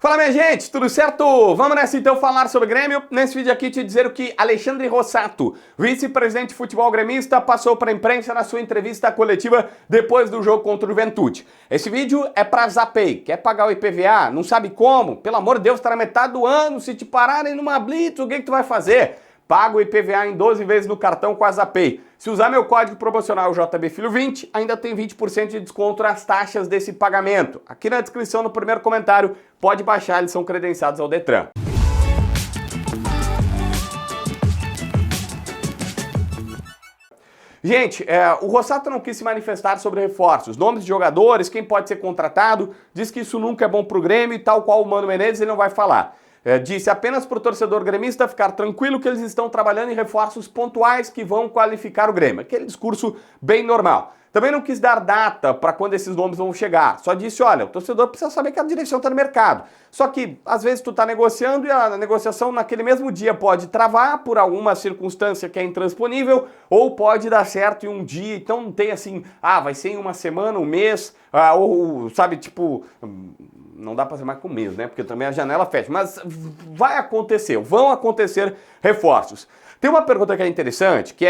Fala, minha gente, tudo certo? Vamos nessa então falar sobre Grêmio. Nesse vídeo aqui te dizer o que Alexandre Rossato, vice-presidente de futebol gremista, passou para a imprensa na sua entrevista coletiva depois do jogo contra o Juventude. Esse vídeo é para Zapay. Quer pagar o IPVA? Não sabe como? Pelo amor de Deus, tá na metade do ano. Se te pararem numa blitz, o que tu vai fazer? Paga o IPVA em 12 vezes no cartão com a Zapay. Se usar meu código promocional JBFilho20, ainda tem 20% de desconto nas taxas desse pagamento. Aqui na descrição, no primeiro comentário, pode baixar, eles são credenciados ao Detran. Gente, o Rossato não quis se manifestar sobre reforços, nomes de jogadores, quem pode ser contratado, diz que isso nunca é bom pro Grêmio e tal qual o Mano Menezes ele não vai falar. Disse apenas para o torcedor gremista ficar tranquilo que eles estão trabalhando em reforços pontuais que vão qualificar o Grêmio. Aquele discurso bem normal. Também não quis dar data para quando esses nomes vão chegar. Só disse, olha, o torcedor precisa saber que a direção está no mercado. Só que, às vezes, tu está negociando e a negociação naquele mesmo dia pode travar por alguma circunstância que é intransponível ou pode dar certo em um dia. Então não tem assim, vai ser em uma semana, um mês, ou, sabe, tipo... Não dá para ser mais com mês, né? Porque também a janela fecha. Mas vai acontecer, vão acontecer reforços. Tem uma pergunta que é interessante, que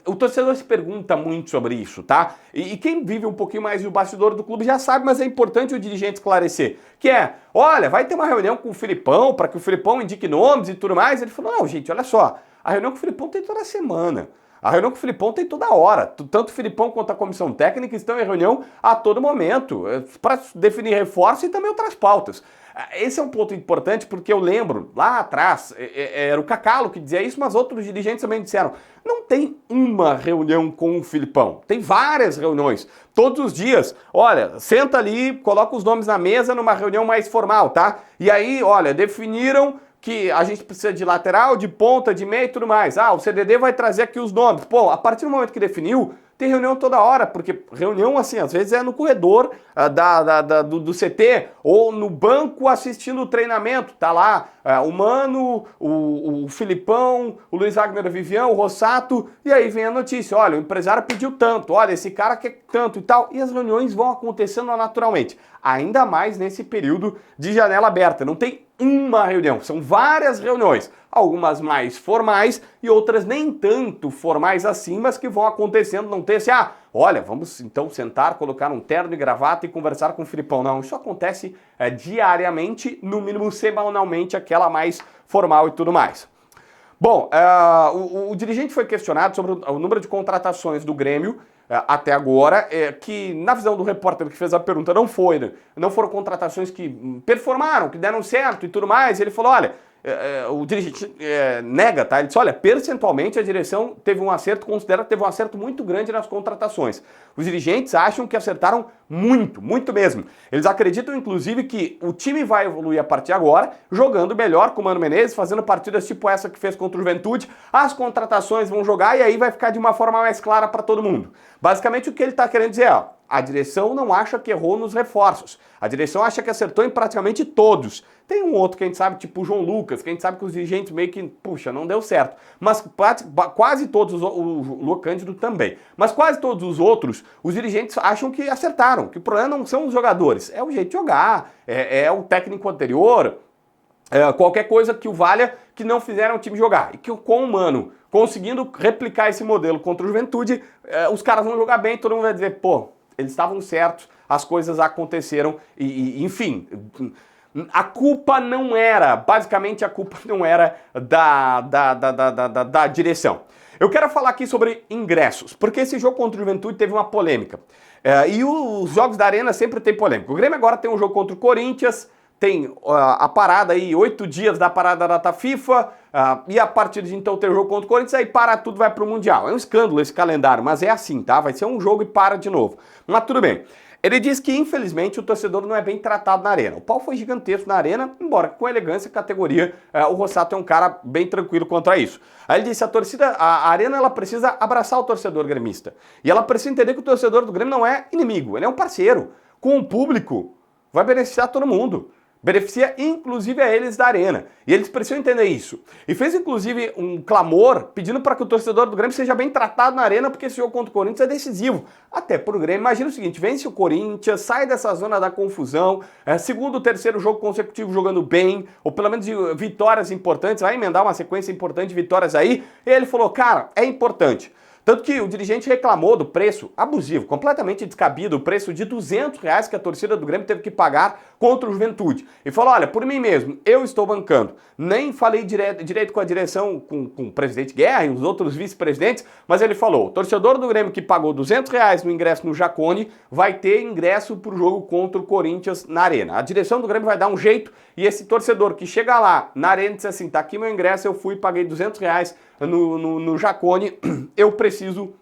o torcedor se pergunta muito sobre isso, tá? E quem vive um pouquinho mais o bastidor do clube já sabe, mas é importante o dirigente esclarecer. Que olha, vai ter uma reunião com o Filipão, para que o Filipão indique nomes e tudo mais. Ele falou, não, gente, olha só, a reunião com o Filipão tem toda semana. A reunião com o Filipão tem toda hora. Tanto o Filipão quanto a comissão técnica estão em reunião a todo momento para definir reforço e também outras pautas. Esse é um ponto importante porque eu lembro, lá atrás, era o Cacalo que dizia isso, mas outros dirigentes também disseram, não tem uma reunião com o Filipão, tem várias reuniões, todos os dias. Olha, senta ali, coloca os nomes na mesa numa reunião mais formal, tá? E aí, olha, definiram que a gente precisa de lateral, de ponta, de meio e tudo mais. O CDD vai trazer aqui os nomes. Pô, a partir do momento que definiu, tem reunião toda hora, porque reunião, assim, às vezes é no corredor do CT ou no banco assistindo o treinamento. Tá lá o Mano, o Filipão, o Luiz Wagner Vivian, o Rossato, e aí vem a notícia, olha, o empresário pediu tanto, olha, esse cara quer tanto e tal, e as reuniões vão acontecendo naturalmente. Ainda mais nesse período de janela aberta. Não tem uma reunião, são várias reuniões, algumas mais formais e outras nem tanto formais assim, mas que vão acontecendo, não tem assim, olha, vamos então sentar, colocar um terno e gravata e conversar com o Filipão. Não, isso acontece diariamente, no mínimo semanalmente, aquela mais formal e tudo mais. Bom, o dirigente foi questionado sobre o número de contratações do Grêmio até agora, que na visão do repórter que fez a pergunta não foram contratações que performaram, que deram certo e tudo mais. Ele falou, olha, o dirigente nega, tá? Ele disse, olha, percentualmente a direção teve um acerto, considera que teve um acerto muito grande nas contratações. Os dirigentes acham que acertaram muito, muito mesmo. Eles acreditam, inclusive, que o time vai evoluir a partir de agora, jogando melhor com o Mano Menezes, fazendo partidas tipo essa que fez contra o Juventude. As contratações vão jogar e aí vai ficar de uma forma mais clara para todo mundo. Basicamente o que ele está querendo dizer a direção não acha que errou nos reforços. A direção acha que acertou em praticamente todos. Tem um outro que a gente sabe, tipo o João Lucas, que a gente sabe que os dirigentes meio que, puxa, não deu certo. Mas quase todos, o Luan Cândido também, mas quase todos os outros, os dirigentes acham que acertaram, que o problema não são os jogadores, é o jeito de jogar, é o técnico anterior, qualquer coisa que o valha que não fizeram o time jogar. E que com o Mano conseguindo replicar esse modelo contra o Juventude, os caras vão jogar bem, todo mundo vai dizer, pô, eles estavam certos, as coisas aconteceram e enfim... A culpa não era, basicamente a culpa não era da direção. Eu quero falar aqui sobre ingressos, porque esse jogo contra o Juventude teve uma polêmica. E os jogos da Arena sempre tem polêmica. O Grêmio agora tem um jogo contra o Corinthians, tem a parada aí, 8 dias da parada da data FIFA, e a partir de então tem o jogo contra o Corinthians, aí para tudo, vai pro Mundial. É um escândalo esse calendário, mas é assim, tá? Vai ser um jogo e para de novo. Mas tudo bem. Ele diz que, infelizmente, o torcedor não é bem tratado na Arena. O pau foi gigantesco na Arena, embora com elegância e categoria, o Rossato é um cara bem tranquilo quanto a isso. Aí ele disse, a Arena, ela precisa abraçar o torcedor gremista. E ela precisa entender que o torcedor do Grêmio não é inimigo, ele é um parceiro. Com o público, vai beneficiar todo mundo. Beneficia inclusive a eles da Arena. E eles precisam entender isso. E fez inclusive um clamor pedindo para que o torcedor do Grêmio seja bem tratado na Arena, porque esse jogo contra o Corinthians é decisivo. Até pro Grêmio. Imagina o seguinte, vence o Corinthians, sai dessa zona da confusão, segundo, terceiro jogo consecutivo jogando bem, ou pelo menos de vitórias importantes, vai emendar uma sequência importante de vitórias aí. E ele falou, cara, é importante. Tanto que o dirigente reclamou do preço abusivo, completamente descabido, o preço de R$200 que a torcida do Grêmio teve que pagar contra o Juventude. E falou, olha, por mim mesmo, eu estou bancando. Nem falei direito com a direção, com o presidente Guerra e os outros vice-presidentes, mas ele falou, o torcedor do Grêmio que pagou R$200 no ingresso no Jacone vai ter ingresso para o jogo contra o Corinthians na Arena. A direção do Grêmio vai dar um jeito e esse torcedor que chega lá na Arena e diz assim, tá aqui meu ingresso, eu fui e paguei R$200 no Jacone, eu preciso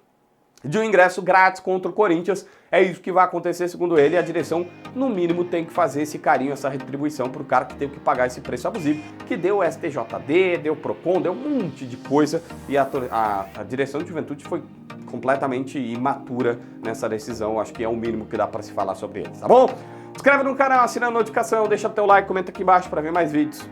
de um ingresso grátis contra o Corinthians. É isso que vai acontecer, segundo ele, e a direção, no mínimo, tem que fazer esse carinho, essa retribuição pro cara que teve que pagar esse preço abusivo, que deu o STJD, deu o Procon, deu um monte de coisa, e a direção de Juventude foi completamente imatura nessa decisão. Acho que é o mínimo que dá para se falar sobre eles, tá bom? Se inscreve no canal, assina a notificação, deixa teu like, comenta aqui embaixo para ver mais vídeos.